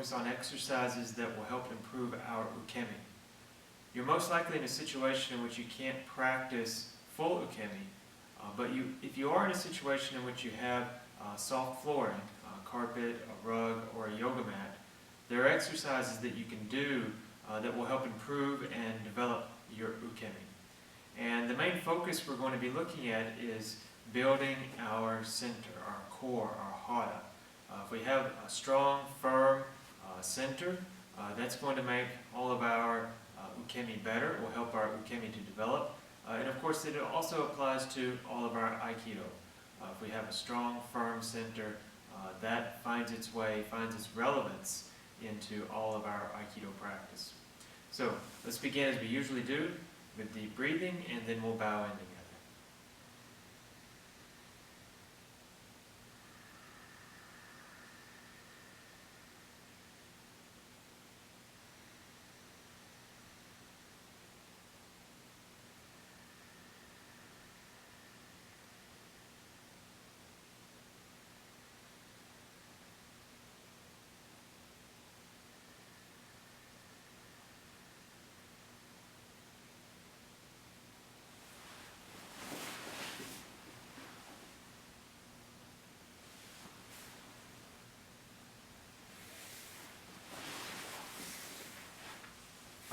focus on exercises that will help improve our ukemi. You're most likely in a situation in which you can't practice full ukemi, but if you are in a situation in which you have soft flooring, carpet, a rug, or a yoga mat, there are exercises that you can do that will help improve and develop your ukemi. And the main focus we're going to be looking at is building our center, our core, our hara. If we have a strong, firm center, that's going to make all of our ukemi better. It will help our ukemi to develop. And of course, it also applies to all of our Aikido. If we have a strong, firm center, that finds its relevance into all of our Aikido practice. So let's begin as we usually do with deep breathing, and then we'll bow in together.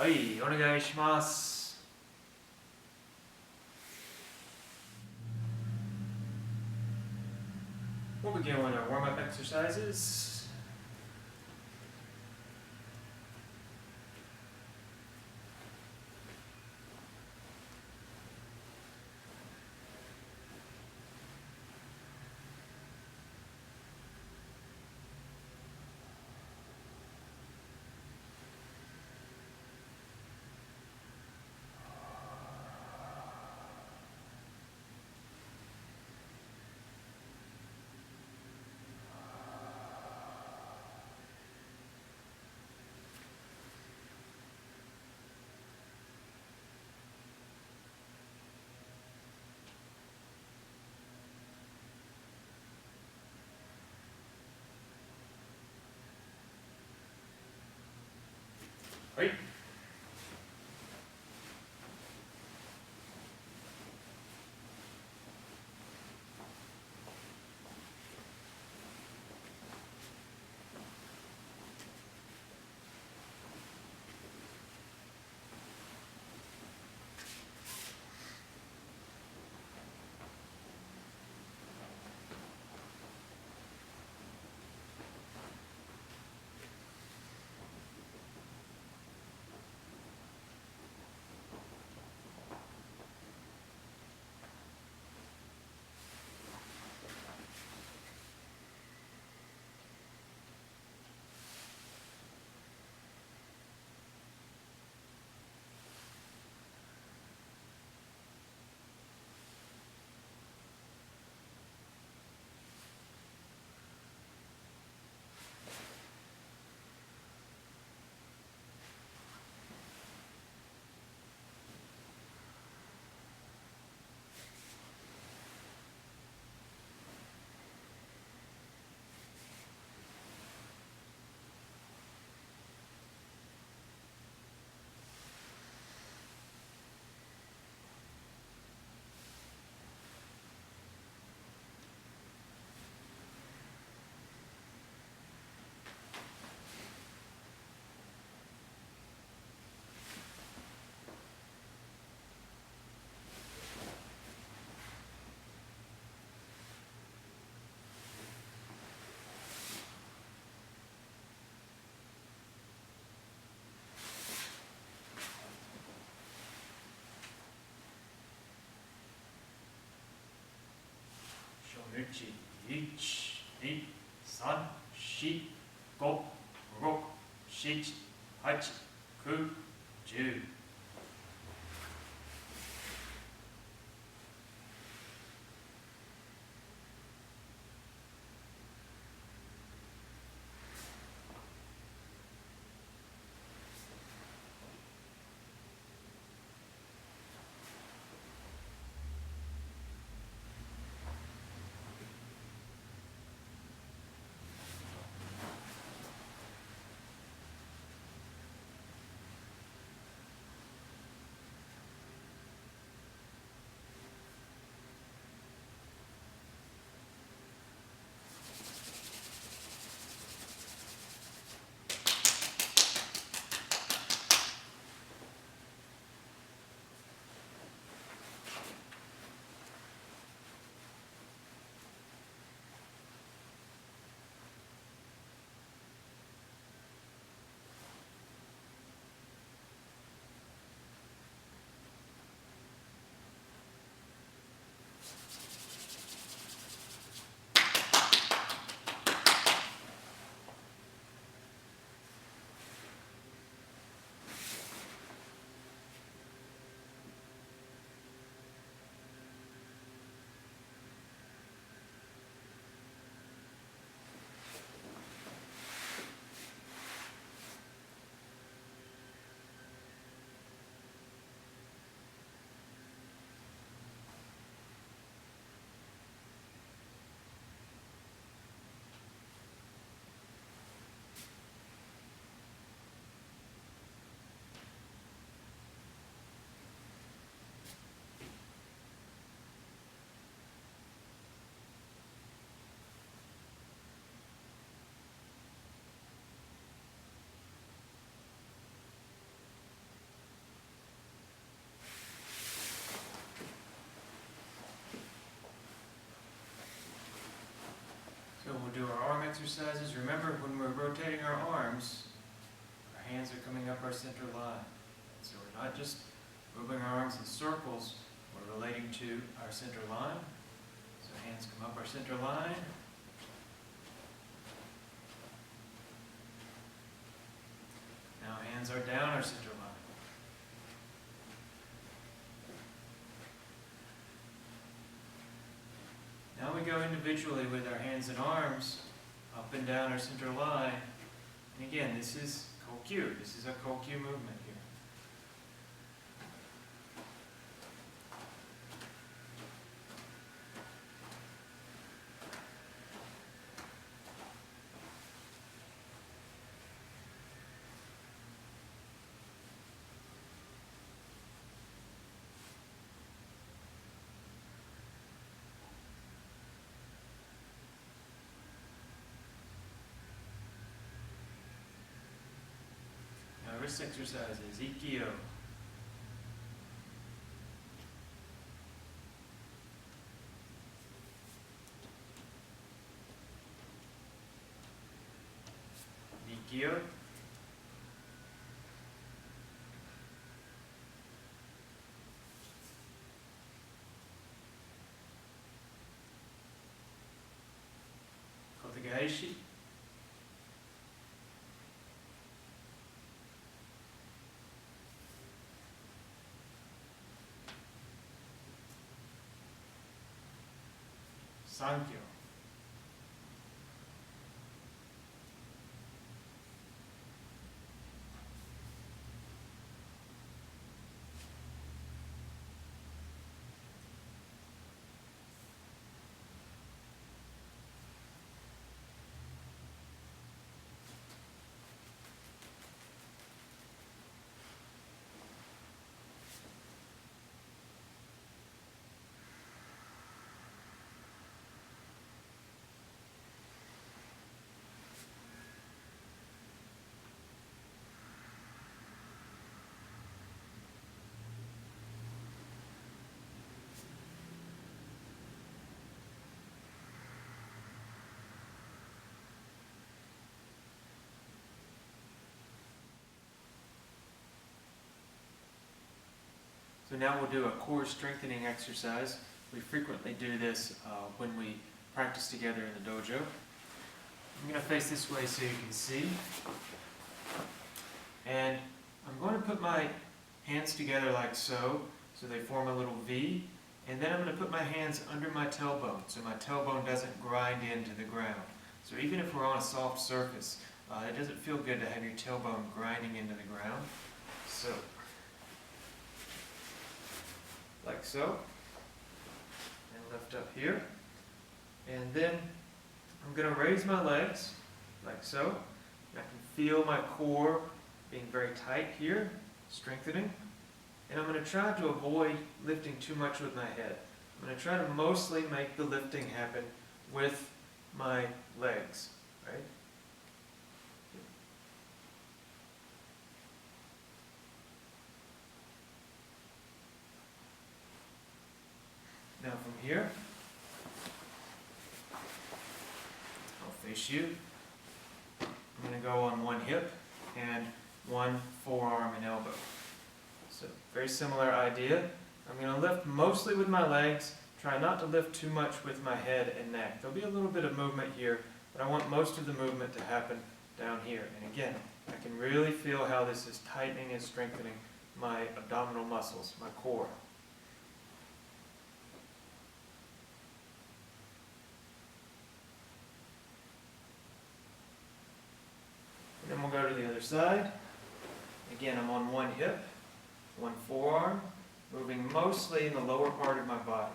Hi, お願いします。We'll begin with our warm-up exercises. Right. Shonuchi 1, 2, 3, 4, 5, 6, 7, 8, 9, 10. exercises, remember when we're rotating our arms, our hands are coming up our center line. So we're not just moving our arms in circles, we're relating to our center line. So hands come up our center line. Now hands are down our center line. Now we go individually with our hands and arms up and down our center line. And again, this is kokyu. This is a kokyu movement here. Now wrist exercises, Aikido. Aikido. Kotegaeshi. Sankyo. So now we'll do a core strengthening exercise. We frequently do this when we practice together in the dojo. I'm going to face this way so you can see. And I'm going to put my hands together like so they form a little V. And then I'm going to put my hands under my tailbone so my tailbone doesn't grind into the ground. So even if we're on a soft surface, it doesn't feel good to have your tailbone grinding into the ground. So, like so, and lift up here, and then I'm going to raise my legs, like so. I can feel my core being very tight here, strengthening, and I'm going to try to avoid lifting too much with my head. I'm going to try to mostly make the lifting happen with my legs, right? Now from here, I'll face you. I'm going to go on one hip and one forearm and elbow. So very similar idea. I'm going to lift mostly with my legs. Try not to lift too much with my head and neck. There'll be a little bit of movement here, but I want most of the movement to happen down here. And again, I can really feel how this is tightening and strengthening my abdominal muscles, my core. Then we'll go to the other side. Again, I'm on one hip, one forearm, moving mostly in the lower part of my body.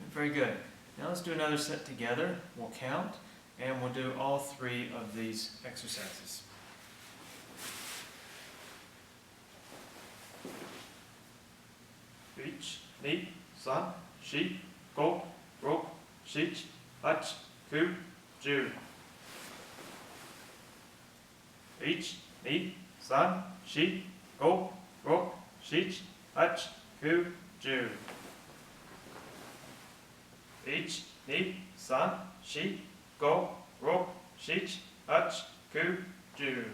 Very good. Now let's do another set together. We'll count, and we'll do all three of these exercises. Ichi, ni, san, shi, go, ro, shichi, hachi, ku, ju. Ichi, ni, san, shi, go, ro, shich, hach, ku, ju. 1, 2, 3, 4, 5, 6, 7, 8, 9, 10.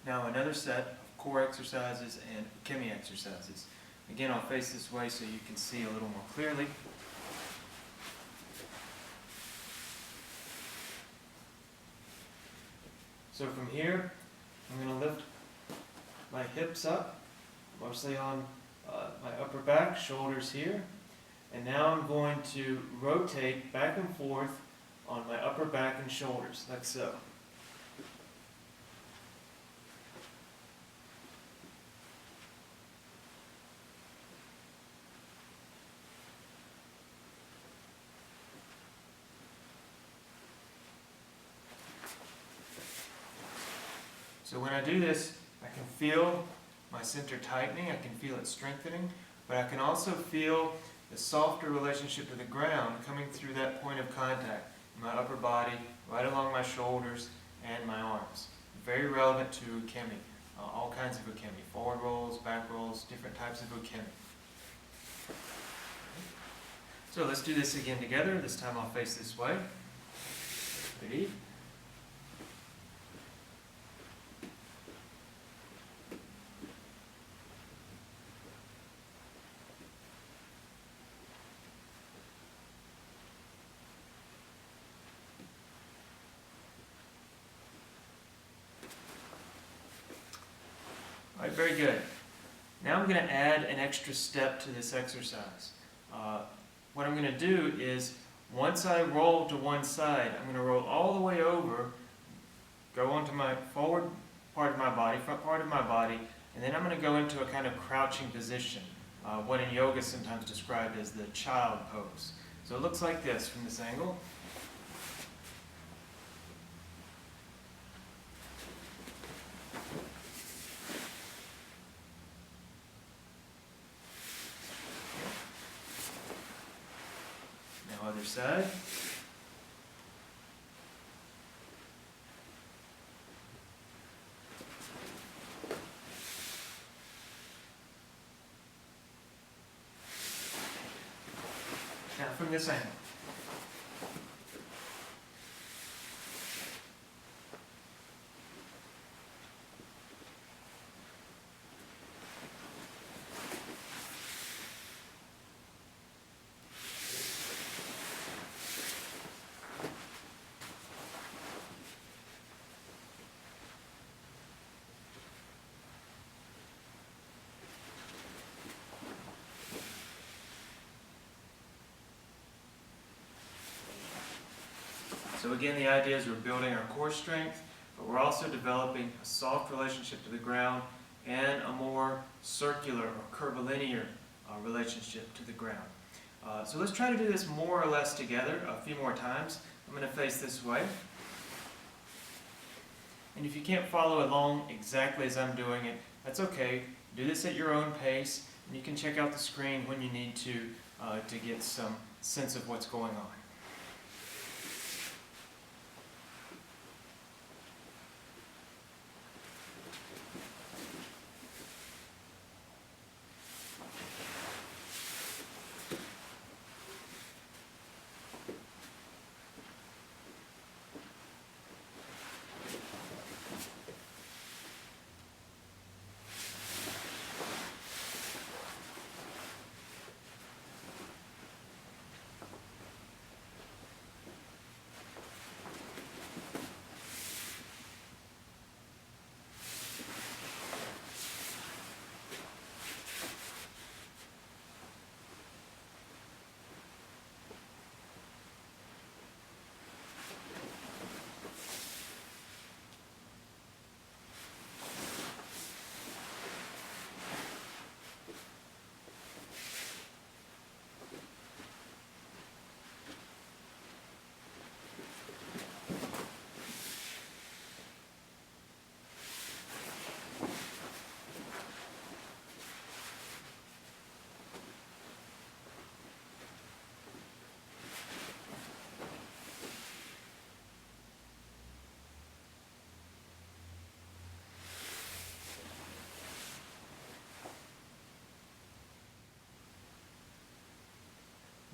Now another set of core exercises and ukemi exercises. Again, I'll face this way so you can see a little more clearly. So from here, I'm going to lift my hips up, mostly on my upper back, shoulders here. And now I'm going to rotate back and forth on my upper back and shoulders, like so. So when I do this, I can feel my center tightening, I can feel it strengthening, but I can also feel the softer relationship to the ground coming through that point of contact in my upper body, right along my shoulders and my arms. Very relevant to ukemi, all kinds of ukemi, forward rolls, back rolls, different types of ukemi. So let's do this again together. This time I'll face this way. Ready? All right, very good. Now I'm going to add an extra step to this exercise. What I'm going to do is, once I roll to one side, I'm going to roll all the way over, go onto my forward part of my body, front part of my body, and then I'm going to go into a kind of crouching position, what in yoga is sometimes described as the child pose. So it looks like this from this angle. Other side. Now from this angle. So again, the idea is we're building our core strength, but we're also developing a soft relationship to the ground and a more circular or curvilinear relationship to the ground. So let's try to do this more or less together a few more times. I'm going to face this way. And if you can't follow along exactly as I'm doing it, that's okay. Do this at your own pace, and you can check out the screen when you need to get some sense of what's going on.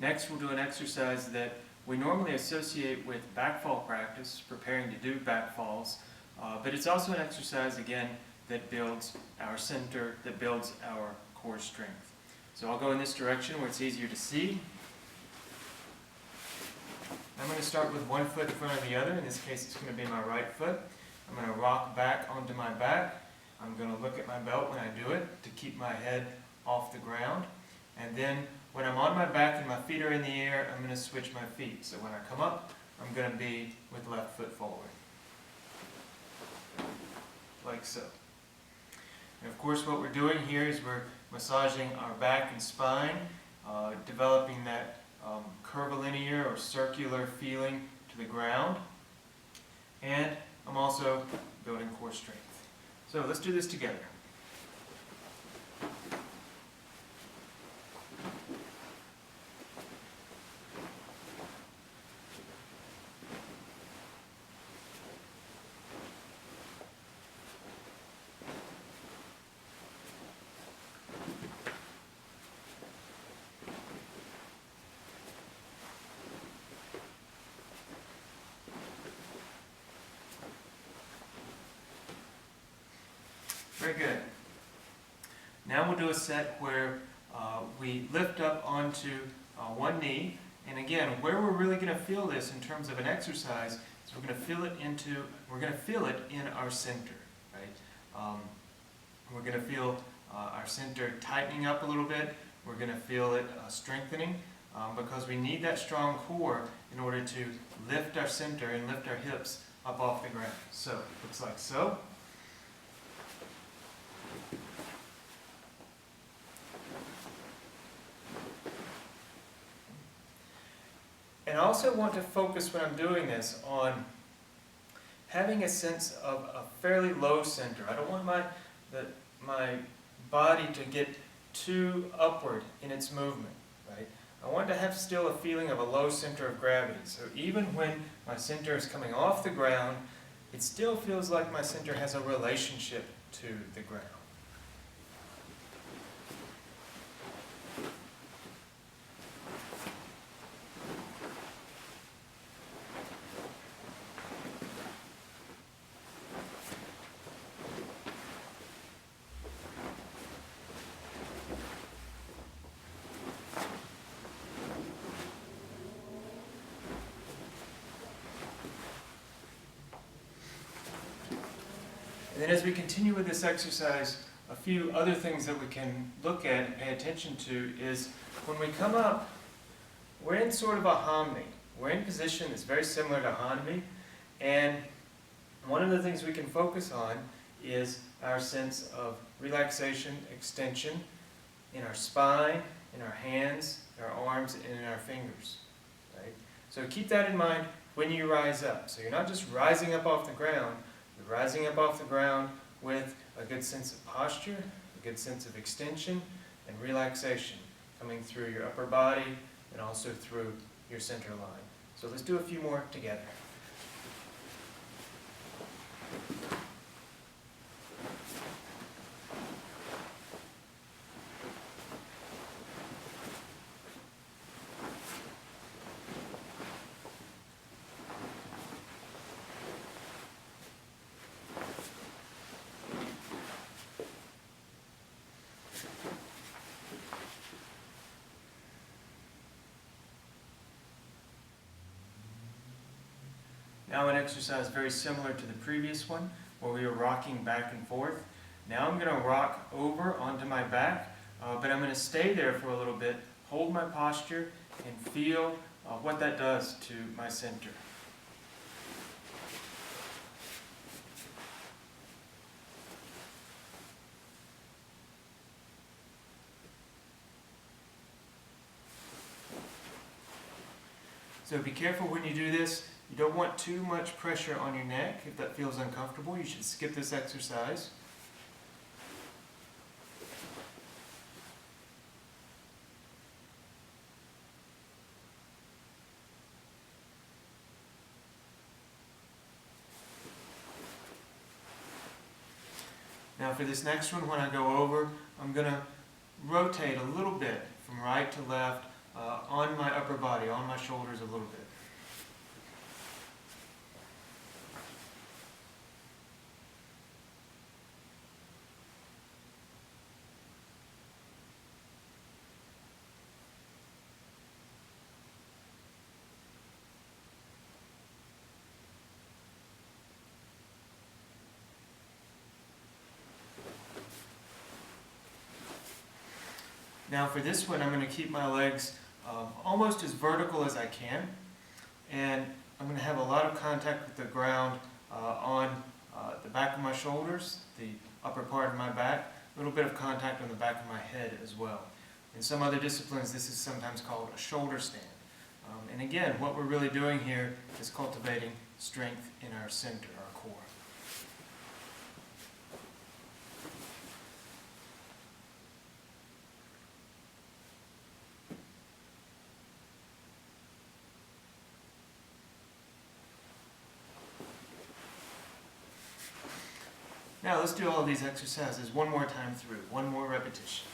Next, we'll do an exercise that we normally associate with backfall practice, preparing to do backfalls, but it's also an exercise, again, that builds our center, that builds our core strength. So I'll go in this direction where it's easier to see. I'm going to start with one foot in front of the other. In this case, it's going to be my right foot. I'm going to rock back onto my back. I'm going to look at my belt when I do it to keep my head off the ground. And then when I'm on my back and my feet are in the air, I'm going to switch my feet. So when I come up, I'm going to be with left foot forward. Like so. And of course, what we're doing here is we're massaging our back and spine, developing that curvilinear or circular feeling to the ground. And I'm also building core strength. So let's do this together. Very good. Now we'll do a set where we lift up onto one knee, and again, where we're really going to feel this in terms of an exercise is we're going to feel it in our center, right? We're going to feel our center tightening up a little bit. We're going to feel it strengthening because we need that strong core in order to lift our center and lift our hips up off the ground. So it looks like so. And I also want to focus when I'm doing this on having a sense of a fairly low center. I don't want my body to get too upward in its movement, right? I want to have still a feeling of a low center of gravity. So even when my center is coming off the ground, it still feels like my center has a relationship to the ground. And then as we continue with this exercise, a few other things that we can look at and pay attention to is when we come up, we're in sort of a hanmi. We're in a position that's very similar to hanmi, and one of the things we can focus on is our sense of relaxation, extension in our spine, in our hands, in our arms, and in our fingers. Right? So keep that in mind when you rise up. So you're not just rising up off the ground, you're rising up off the ground with a good sense of posture, a good sense of extension, and relaxation coming through your upper body and also through your center line. So let's do a few more together. Now an exercise very similar to the previous one, where we were rocking back and forth. Now I'm going to rock over onto my back, but I'm going to stay there for a little bit, hold my posture, and feel what that does to my center. So be careful when you do this. You don't want too much pressure on your neck. If that feels uncomfortable, you should skip this exercise. Now for this next one, when I go over, I'm going to rotate a little bit from right to left, on my upper body, on my shoulders a little bit. Now for this one, I'm going to keep my legs almost as vertical as I can, and I'm going to have a lot of contact with the ground on the back of my shoulders, the upper part of my back, a little bit of contact on the back of my head as well. In some other disciplines, this is sometimes called a shoulder stand. And again, what we're really doing here is cultivating strength in our center, our core. Now let's do all of these exercises one more time through, one more repetition.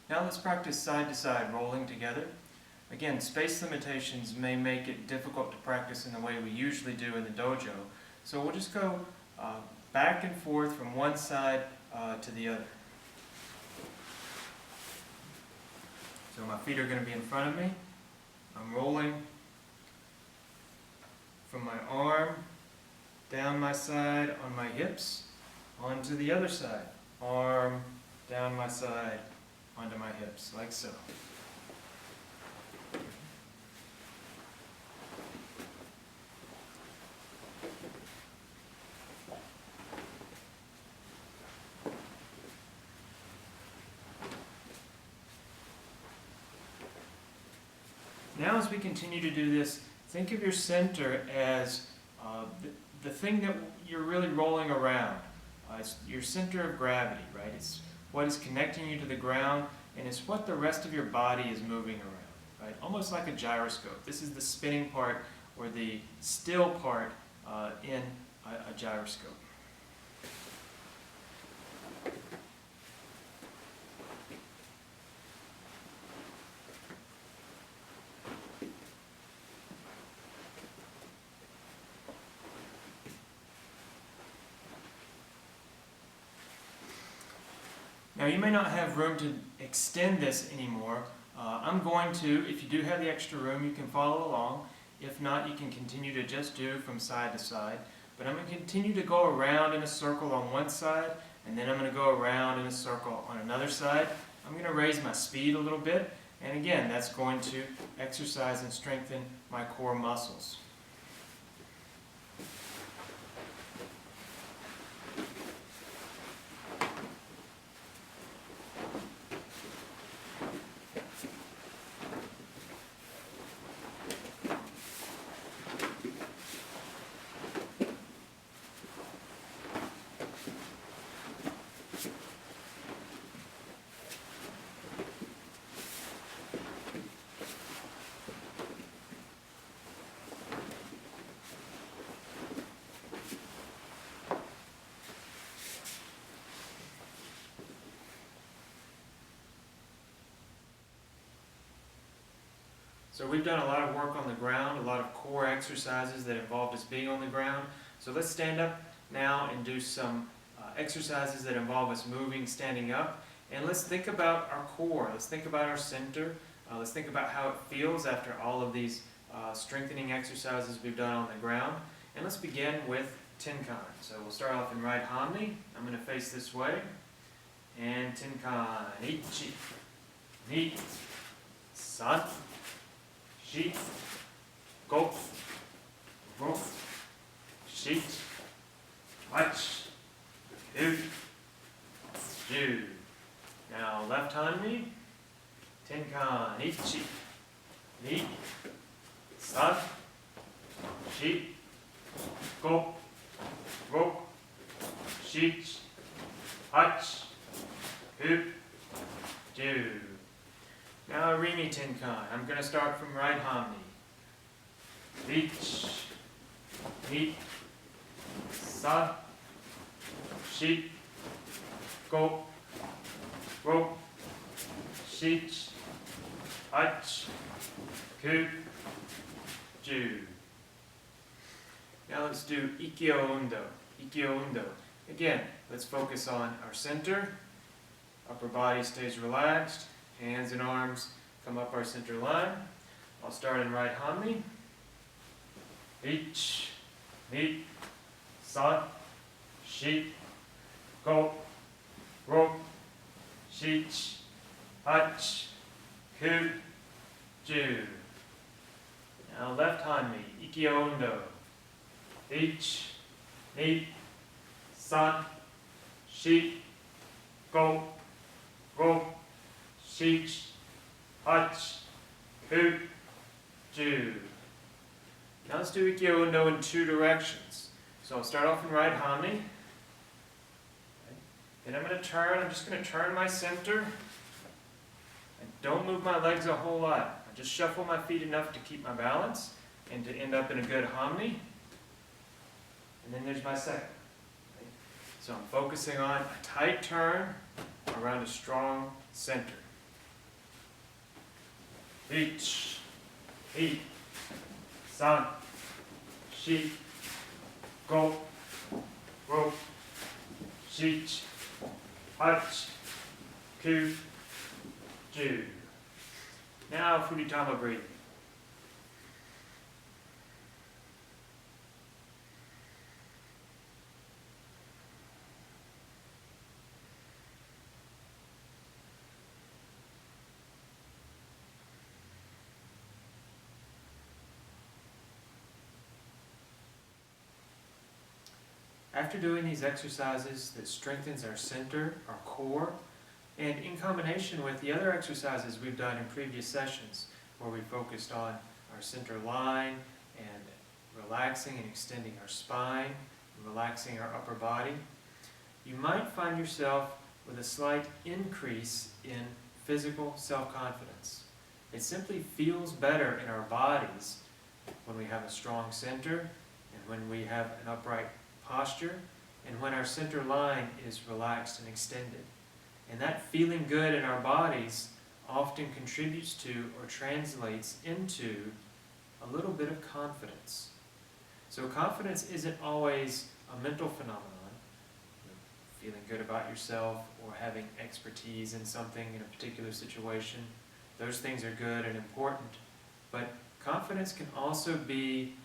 Now let's practice side to side, rolling together. Again, space limitations may make it difficult to practice in the way we usually do in the dojo, so we'll just go back and forth from one side to the other. So my feet are going to be in front of me. I'm rolling from my arm, down my side, on my hips, onto the other side. Arm, down my side, onto my hips, like so. Now as we continue to do this, think of your center as the thing that you're really rolling around. It's your center of gravity, right? It's what is connecting you to the ground, and it's what the rest of your body is moving around, right? Almost like a gyroscope. This is the spinning part, or the still part in a gyroscope. Now you may not have room to extend this anymore. I'm going to, if you do have the extra room, you can follow along. If not, you can continue to just do from side to side. But I'm going to continue to go around in a circle on one side, and then I'm going to go around in a circle on another side. I'm going to raise my speed a little bit, and again, that's going to exercise and strengthen my core muscles. So we've done a lot of work on the ground, a lot of core exercises that involved us being on the ground. So let's stand up now and do some exercises that involve us moving, standing up. And let's think about our core. Let's think about our center. Let's think about how it feels after all of these strengthening exercises we've done on the ground. And let's begin with Tenkan. So we'll start off in right hanmi. I'm going to face this way. And tenkan. Ichi, ni, san, shi, go, ro, shi, hachi, ku, ju. Now left hand me. Tenkan. Ichi, ni, san, shi, go, ro, shi, hachi, ku, ju. Now Rimi Tenkan. I'm going to start from right hand knee. Ich, ni, san, shi, go, ro, shi, hachi, ku, ju. Now let's do Ikkyo Undo. Ikkyo Undo. Again, let's focus on our center. Upper body stays relaxed. Hands and arms come up our center line. I'll start in right hand knee. Ich, ni, san, shi, go, ro, shi, hachi, ku, ju. Now left hand knee. Ikkyo Undo. Ich, ni, san, shi, go, ro, shi, hachi, ku, ju. Now let's do Ikkyo Undo in two directions. So I'll start off in right hand knee. Then I'm going to turn. I'm just going to turn my center. And don't move my legs a whole lot. I just shuffle my feet enough to keep my balance and to end up in a good hamni. And then there's my second. So I'm focusing on a tight turn around a strong center. Ich, ni, san, shi, go, ro, shi, hachi, ku, ju. Now Fuditama breathing. After doing these exercises that strengthens our center, our core, and in combination with the other exercises we've done in previous sessions where we focused on our center line and relaxing and extending our spine, and relaxing our upper body, you might find yourself with a slight increase in physical self-confidence. It simply feels better in our bodies when we have a strong center and when we have an upright posture, and when our center line is relaxed and extended. And that feeling good in our bodies often contributes to or translates into a little bit of confidence. So confidence isn't always a mental phenomenon, feeling good about yourself or having expertise in something in a particular situation. Those things are good and important, but confidence can also be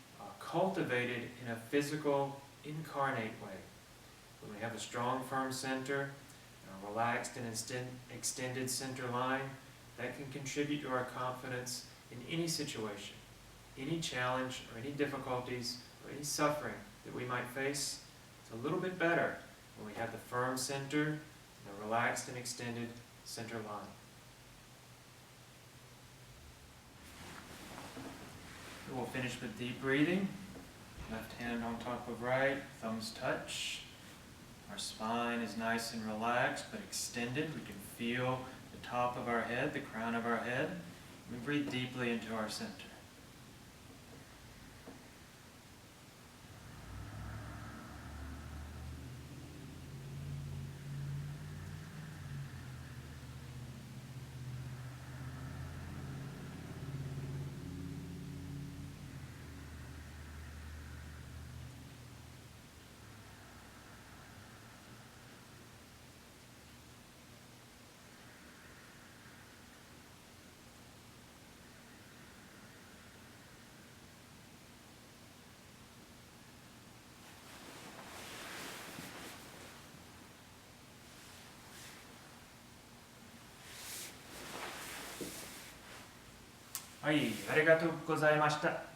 cultivated in a physical, incarnate way. When we have a strong, firm center, a relaxed and extended center line, that can contribute to our confidence in any situation, any challenge or any difficulties or any suffering that we might face. It's a little bit better when we have the firm center and a relaxed and extended center line. We'll finish with deep breathing. Left hand on top of right, thumbs touch. Our spine is nice and relaxed but extended. We can feel the top of our head, the crown of our head. We breathe deeply into our center. はい、ありがとうございました。